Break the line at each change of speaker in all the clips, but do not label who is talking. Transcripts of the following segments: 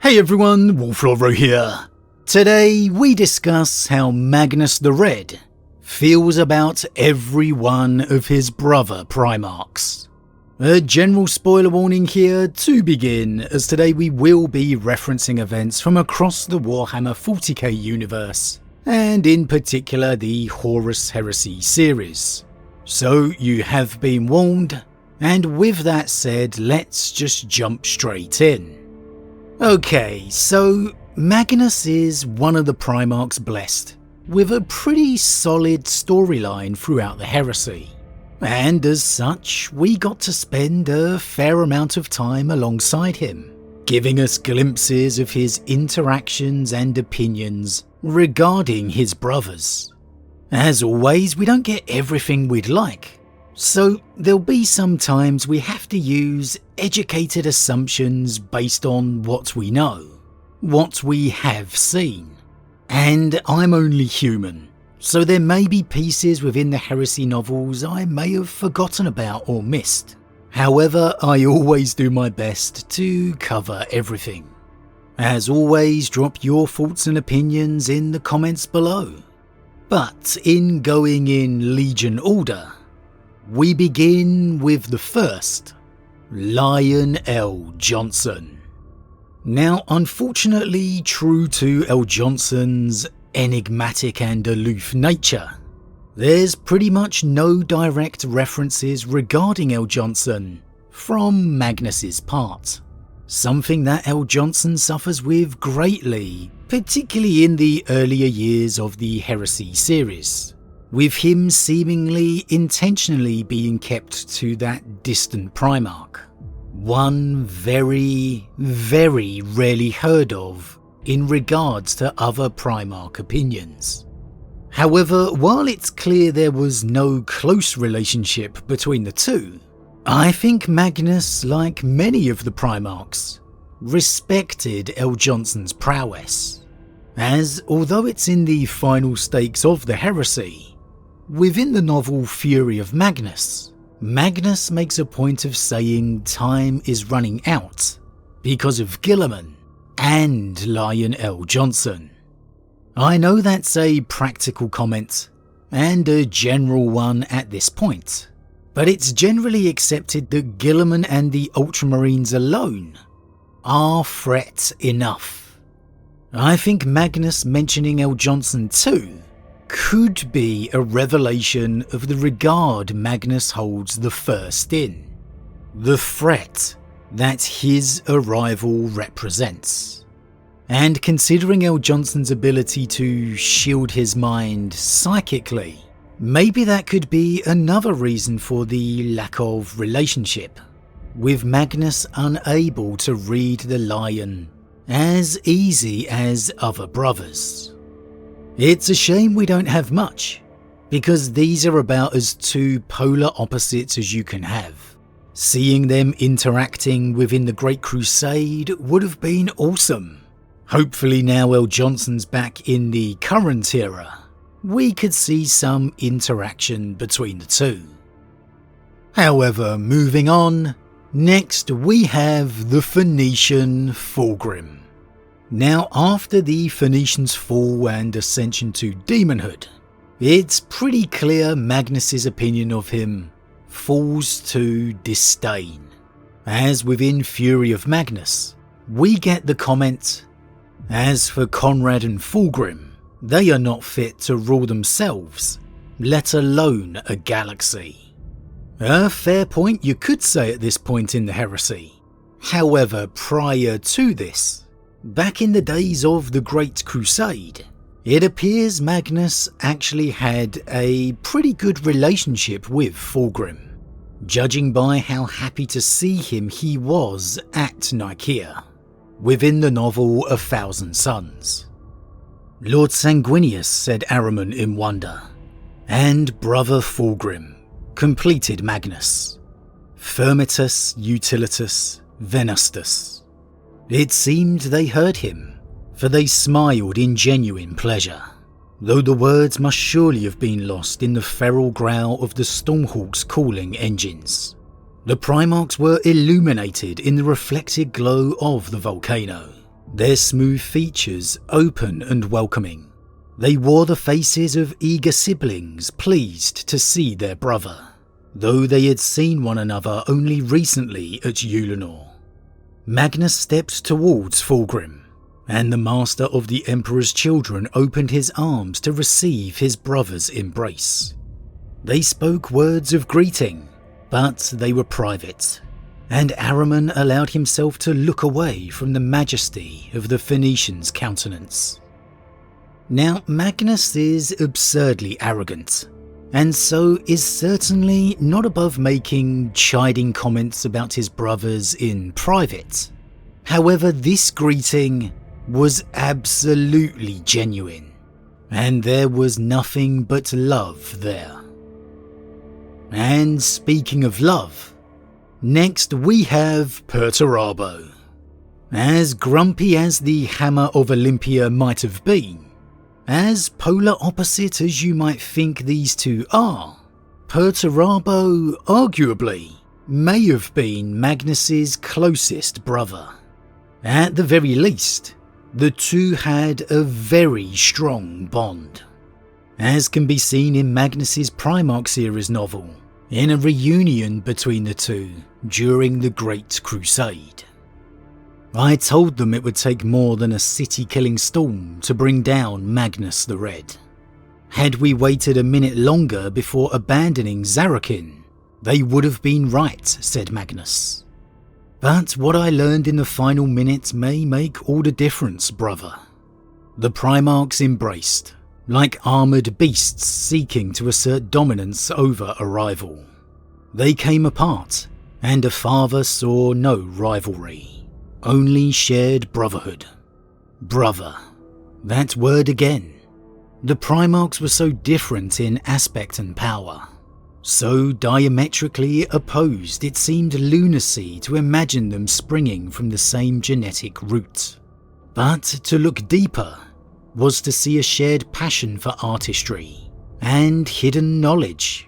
Hey everyone, Wolf Lord Rho here. Today we discuss how Magnus the Red feels about every one of his brother Primarchs. A general spoiler warning here to begin, as today we will be referencing events from across the Warhammer 40k universe, and in particular the Horus Heresy series. So you have been warned, and with that said, let's just jump straight in. Okay, so Magnus is one of the Primarchs blessed with a pretty solid storyline throughout the Heresy, and as such we got to spend a fair amount of time alongside him, giving us glimpses of his interactions and opinions regarding his brothers. As always, we don't get everything we'd like, so there'll be some times we have to use educated assumptions based on what we know, what we have seen. And I'm only human, so there may be pieces within the Heresy novels I may have forgotten about or missed. However, I always do my best to cover everything. As always, drop your thoughts and opinions in the comments below. But in going in Legion order, we begin with the first, Lion L. Johnson. Now, unfortunately, true to L. Johnson's enigmatic and aloof nature, there's pretty much no direct references regarding L. Johnson from Magnus's part. Something that L. Johnson suffers with greatly, particularly in the earlier years of the Heresy series, with him seemingly intentionally being kept to that distant Primarch. One very, very rarely heard of in regards to other Primarch opinions. However, while it's clear there was no close relationship between the two, I think Magnus, like many of the Primarchs, respected L. Johnson's prowess, as although it's in the final stakes of the Heresy, within the novel Fury of Magnus, Magnus makes a point of saying time is running out because of Guilliman and Lion L. Johnson. I know that's a practical comment and a general one at this point, but it's generally accepted that Guilliman and the Ultramarines alone are threat enough. I think Magnus mentioning L. Johnson too could be a revelation of the regard Magnus holds the first in, the threat that his arrival represents. And considering L. Johnson's ability to shield his mind psychically, maybe that could be another reason for the lack of relationship, with Magnus unable to read the Lion as easy as other brothers. It's a shame we don't have much, because these are about as two polar opposites as you can have. Seeing them interacting within the Great Crusade would have been awesome. Hopefully now L. Johnson's back in the current era, we could see some interaction between the two. However, moving on, next we have the Phoenician Fulgrim. Now, after the Phoenicians' fall and ascension to demonhood, it's pretty clear Magnus's opinion of him falls to disdain, as within Fury of Magnus, we get the comment, "As for Konrad and Fulgrim, they are not fit to rule themselves, let alone a galaxy." A fair point you could say at this point in the Heresy. However, prior to this, back in the days of the Great Crusade, it appears Magnus actually had a pretty good relationship with Fulgrim, judging by how happy to see him he was at Nicaea, within the novel A Thousand Suns. "Lord Sanguinius," said Ahriman in wonder, "and brother Fulgrim," completed Magnus. "Firmitus utilitus venustus." It seemed they heard him, for they smiled in genuine pleasure, though the words must surely have been lost in the feral growl of the Stormhawk's cooling engines. The Primarchs were illuminated in the reflected glow of the volcano, their smooth features open and welcoming. They wore the faces of eager siblings pleased to see their brother, though they had seen one another only recently at Ulanor. Magnus stepped towards Fulgrim, and the master of the Emperor's children opened his arms to receive his brother's embrace. They spoke words of greeting, but they were private, and Ahriman allowed himself to look away from the majesty of the Phoenician's countenance. Now, Magnus is absurdly arrogant, and so is certainly not above making chiding comments about his brothers in private. However, this greeting was absolutely genuine, and there was nothing but love there. And speaking of love, next we have Perturabo. As grumpy as the Hammer of Olympia might have been, as polar opposite as you might think these two are, Perturabo arguably may have been Magnus's closest brother. At the very least, the two had a very strong bond, as can be seen in Magnus's Primarch series novel, in a reunion between the two during the Great Crusade. I told them it would take more than a city-killing storm to bring down Magnus the Red. Had we waited a minute longer before abandoning Zarakin, they would have been right, said Magnus. But what I learned in the final minutes may make all the difference, brother. The Primarchs embraced, like armoured beasts seeking to assert dominance over a rival. They came apart, and a father saw no rivalry, only shared brotherhood. Brother, that word again. The Primarchs were so different in aspect and power, so diametrically opposed it seemed lunacy to imagine them springing from the same genetic root. But to look deeper was to see a shared passion for artistry and hidden knowledge,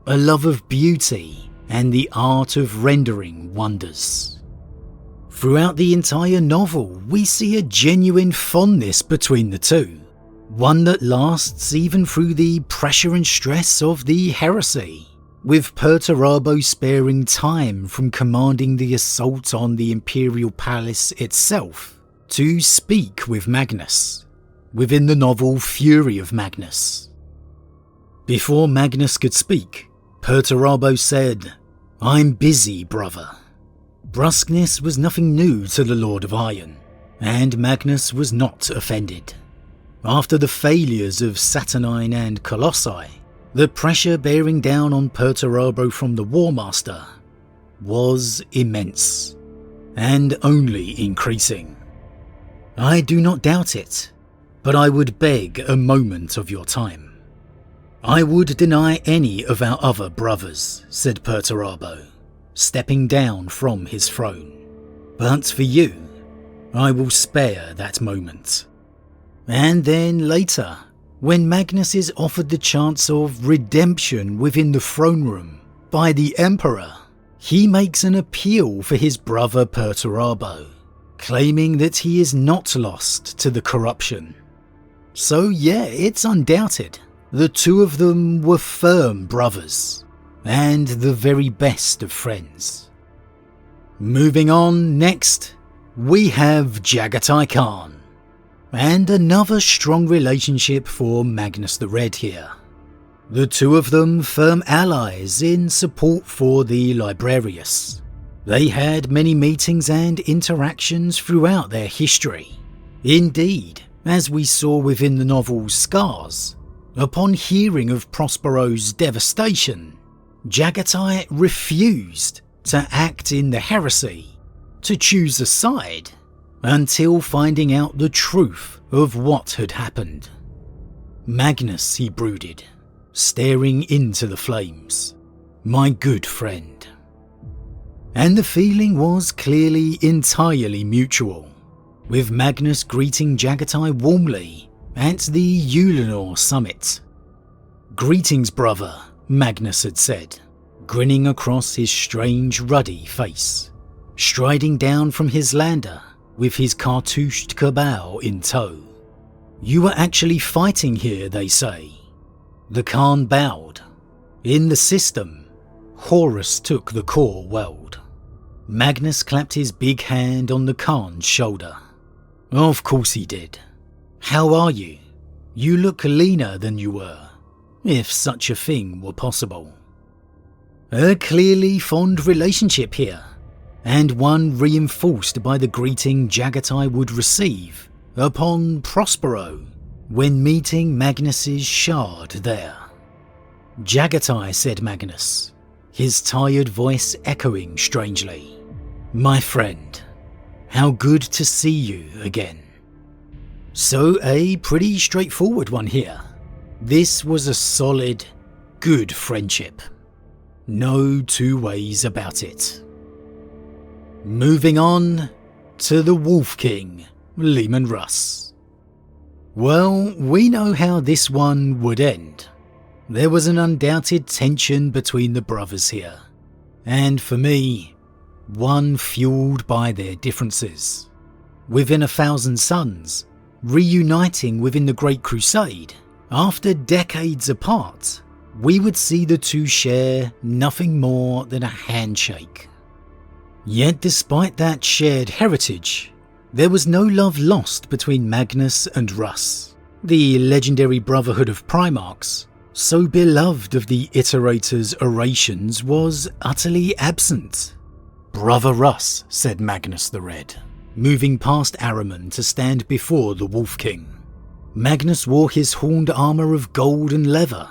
a love of beauty and the art of rendering wonders. Throughout the entire novel, we see a genuine fondness between the two, one that lasts even through the pressure and stress of the heresy, with Perturabo sparing time from commanding the assault on the Imperial Palace itself to speak with Magnus, within the novel Fury of Magnus. Before Magnus could speak, Perturabo said, "I'm busy, brother." Brusqueness was nothing new to the Lord of Iron, and Magnus was not offended. After the failures of Saturnine and Colossi, the pressure bearing down on Perturabo from the War Master was immense, and only increasing. I do not doubt it, but I would beg a moment of your time. I would deny any of our other brothers, said Perturabo, stepping down from his throne. But for you, I will spare that moment. And then later, when Magnus is offered the chance of redemption within the throne room by the Emperor, he makes an appeal for his brother Perturabo, claiming that he is not lost to the corruption. So yeah, it's undoubted. The two of them were firm brothers, and the very best of friends. Moving on, next, we have Jaghatai Khan. And another strong relationship for Magnus the Red here. The two of them firm allies in support for the Librarius. They had many meetings and interactions throughout their history. Indeed, as we saw within the novel Scars, upon hearing of Prospero's devastation, Jaghatai refused to act in the heresy, to choose a side, until finding out the truth of what had happened. Magnus, he brooded, staring into the flames. My good friend. And the feeling was clearly entirely mutual, with Magnus greeting Jaghatai warmly at the Ulanor summit. Greetings, brother, Magnus had said, grinning across his strange ruddy face. Striding down from his lander, with his cartoushed cabal in tow. "You were actually fighting here," they say. The Khan bowed. "In the system, Horus took the core world." Magnus clapped his big hand on the Khan's shoulder. "Of course he did. How are you? You look leaner than you were, if such a thing were possible." A clearly fond relationship here, and one reinforced by the greeting Jaghatai would receive upon Prospero when meeting Magnus's shard there. "Jaghatai," said Magnus, his tired voice echoing strangely. "My friend, how good to see you again." So a pretty straightforward one here. This was a solid, good friendship. No two ways about it. Moving on to the Wolf King, Leman Russ. Well, we know how this one would end. There was an undoubted tension between the brothers here, and for me, one fueled by their differences. Within 1,000 Suns, reuniting within the Great Crusade, after decades apart, we would see the two share nothing more than a handshake. Yet despite that shared heritage, there was no love lost between Magnus and Russ, the legendary brotherhood of Primarchs, so beloved of the Iterator's orations, was utterly absent. "Brother Russ," said Magnus the Red, moving past Ahriman to stand before the Wolf King. Magnus wore his horned armour of gold and leather,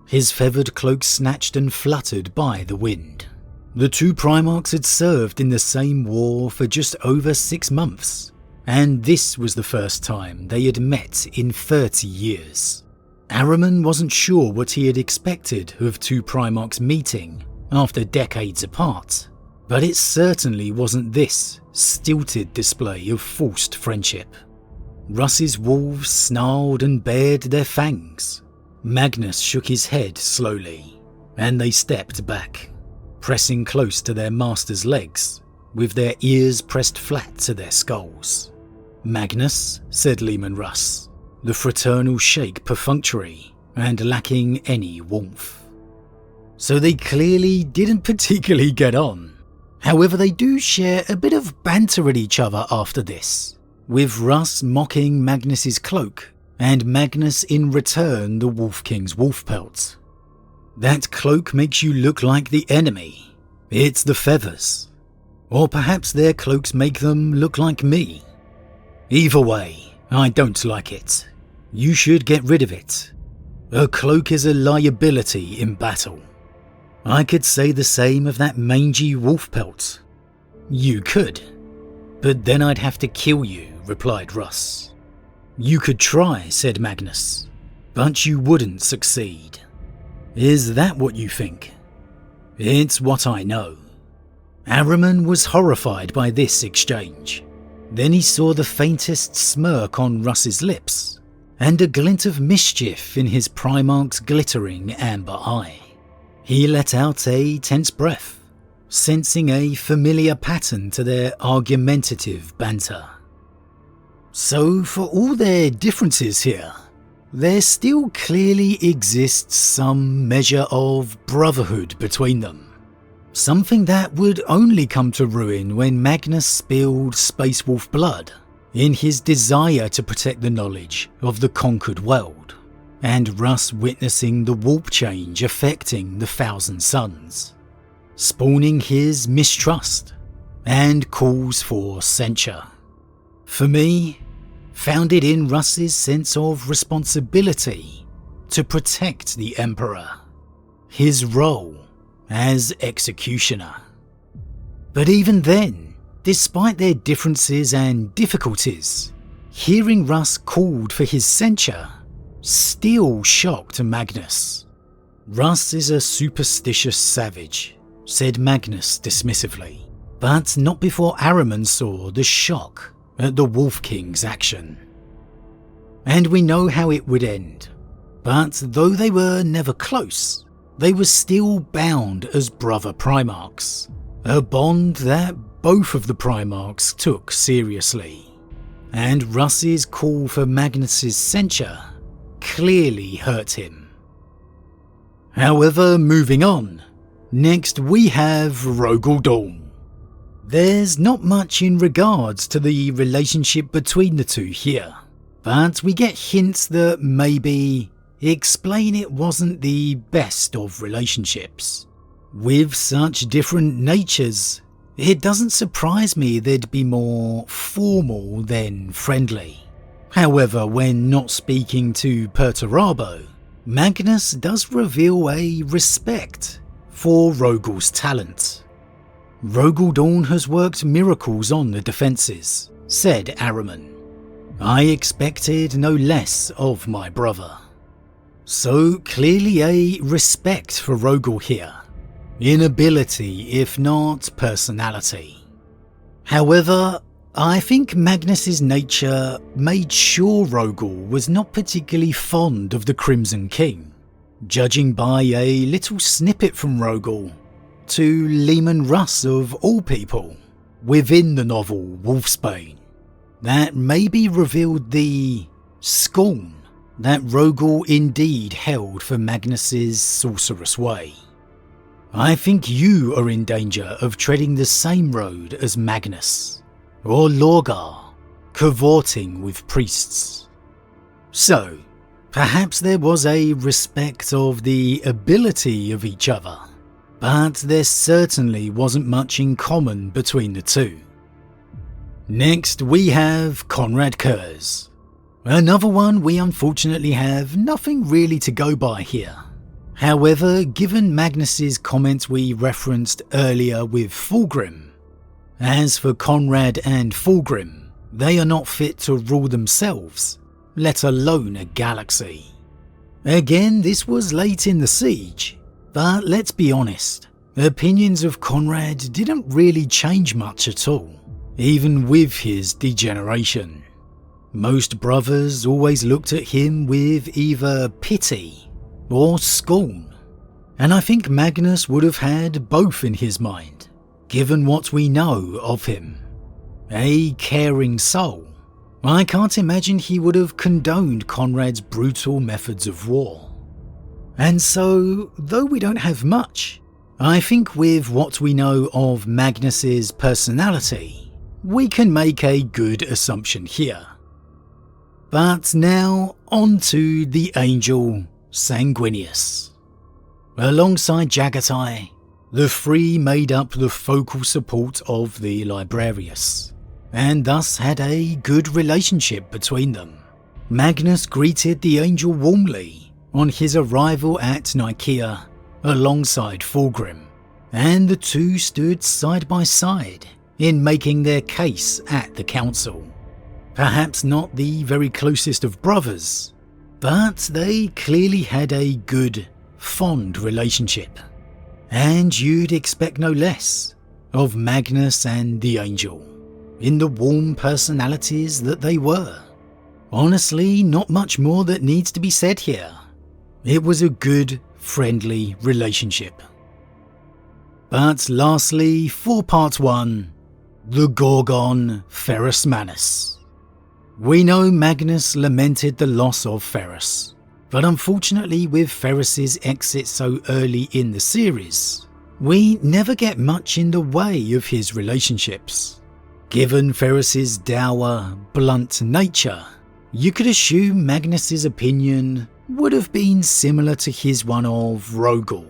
his feathered cloak snatched and fluttered by the wind. The two Primarchs had served in the same war for just over 6 months, and this was the first time they had met in 30 years. Ahriman wasn't sure what he had expected of two Primarchs meeting after decades apart, but it certainly wasn't this stilted display of forced friendship. Russ's wolves snarled and bared their fangs. Magnus shook his head slowly, and they stepped back, pressing close to their master's legs, with their ears pressed flat to their skulls. "Magnus," said Leman Russ, the fraternal shake perfunctory and lacking any warmth. So they clearly didn't particularly get on. However, they do share a bit of banter at each other after this, with Russ mocking Magnus's cloak and Magnus in return the Wolf King's wolf pelt. "That cloak makes you look like the enemy. It's the feathers. Or perhaps their cloaks make them look like me. Either way, I don't like it. You should get rid of it. A cloak is a liability in battle." "I could say the same of that mangy wolf pelt." "You could, but then I'd have to kill you," replied Russ. "You could try," said Magnus, "but you wouldn't succeed." "Is that what you think?" "It's what I know." Ahriman was horrified by this exchange. Then he saw the faintest smirk on Russ's lips, and a glint of mischief in his Primarch's glittering amber eye. He let out a tense breath, sensing a familiar pattern to their argumentative banter. So for all their differences here, there still clearly exists some measure of brotherhood between them. Something that would only come to ruin when Magnus spilled Space Wolf blood in his desire to protect the knowledge of the conquered world, and Russ witnessing the warp change affecting the 1,000 Suns, spawning his mistrust and calls for censure. For me, founded in Russ's sense of responsibility to protect the Emperor, his role as executioner. But even then, despite their differences and difficulties, hearing Russ called for his censure still shocked Magnus. "Russ is a superstitious savage," said Magnus dismissively, but not before Ahriman saw the shock at the Wolf King's action. And we know how it would end, but though they were never close, they were still bound as brother Primarchs, a bond that both of the Primarchs took seriously, and Russ's call for Magnus's censure clearly hurt him. However, moving on, next we have Rogal Dorn. There's not much in regards to the relationship between the two here, but we get hints that maybe explain it wasn't the best of relationships. With such different natures, it doesn't surprise me they'd be more formal than friendly. However, when not speaking to Perturabo, Magnus does reveal a respect for Rogal's talent. Rogal Dorn has worked miracles on the defences, said Ahriman. I expected no less of my brother. So clearly a respect for Rogal here, in ability if not personality. However, I think Magnus's nature made sure Rogal was not particularly fond of the Crimson King, judging by a little snippet from Rogal to Leman Russ of all people within the novel Wolfsbane, that maybe revealed the scorn that Rogal indeed held for Magnus's sorcerous way. I think you are in danger of treading the same road as Magnus, or Lorgar, cavorting with priests. So, perhaps there was a respect of the ability of each other, but there certainly wasn't much in common between the two. Next we have Konrad Curze. Another one we unfortunately have nothing really to go by here. However, given Magnus's comments we referenced earlier with Fulgrim, as for Konrad and Fulgrim, they are not fit to rule themselves, let alone a galaxy. Again, this was late in the siege, but let's be honest, opinions of Konrad didn't really change much at all, even with his degeneration. Most brothers always looked at him with either pity or scorn, and I think Magnus would have had both in his mind, given what we know of him. A caring soul. I can't imagine he would have condoned Konrad's brutal methods of war. And so, though we don't have much, I think with what we know of Magnus's personality, we can make a good assumption here. But now, on to the angel Sanguinius. Alongside Jaghatai, the three made up the focal support of the Librarius, and thus had a good relationship between them. Magnus greeted the angel warmly on his arrival at Nicaea alongside Fulgrim, and the two stood side by side in making their case at the council. Perhaps not the very closest of brothers, but they clearly had a good, fond relationship. And you'd expect no less of Magnus and the Angel, in the warm personalities that they were. Honestly, not much more that needs to be said here. It was a good, friendly relationship. But lastly, for part 1, the Gorgon Ferrus Manus. We know Magnus lamented the loss of Ferrus, but unfortunately with Ferrus's exit so early in the series, we never get much in the way of his relationships. Given Ferrus's dour, blunt nature, you could assume Magnus's opinion would have been similar to his one of Rogal,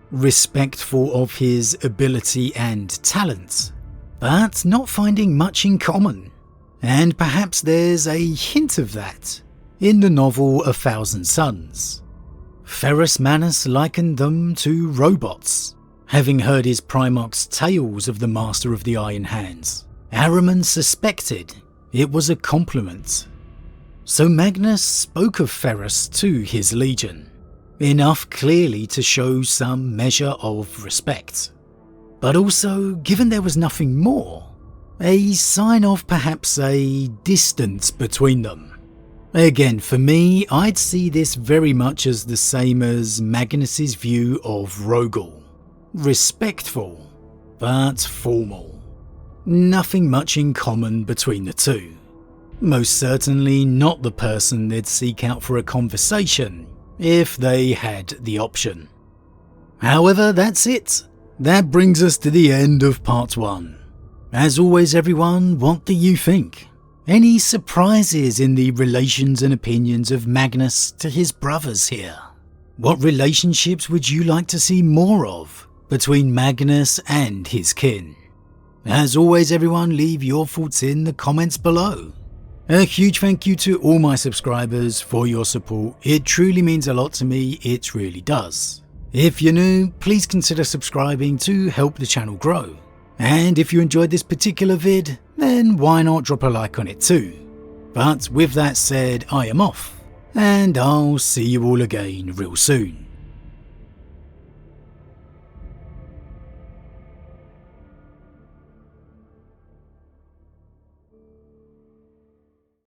respectful of his ability and talent, but not finding much in common. And perhaps there's a hint of that in the novel A Thousand Suns. Ferrus Manus likened them to robots. Having heard his Primarch's tales of the Master of the Iron Hands, Ahriman suspected it was a compliment. So Magnus spoke of Ferrus to his legion, enough clearly to show some measure of respect. But also, given there was nothing more, a sign of perhaps a distance between them. Again, for me, I'd see this very much as the same as Magnus's view of Rogal. Respectful, but formal. Nothing much in common between the two. Most certainly not the person they'd seek out for a conversation if they had the option. However, that's it. That brings us to the end of part 1. As always everyone, what do you think? Any surprises in the relations and opinions of Magnus to his brothers here? What relationships would you like to see more of between Magnus and his kin? As always everyone, leave your thoughts in the comments below. A huge thank you to all my subscribers for your support. It truly means a lot to me, it really does. If you're new, please consider subscribing to help the channel grow. And if you enjoyed this particular vid, then why not drop a like on it too. But with that said, I am off, and I'll see you all again real soon.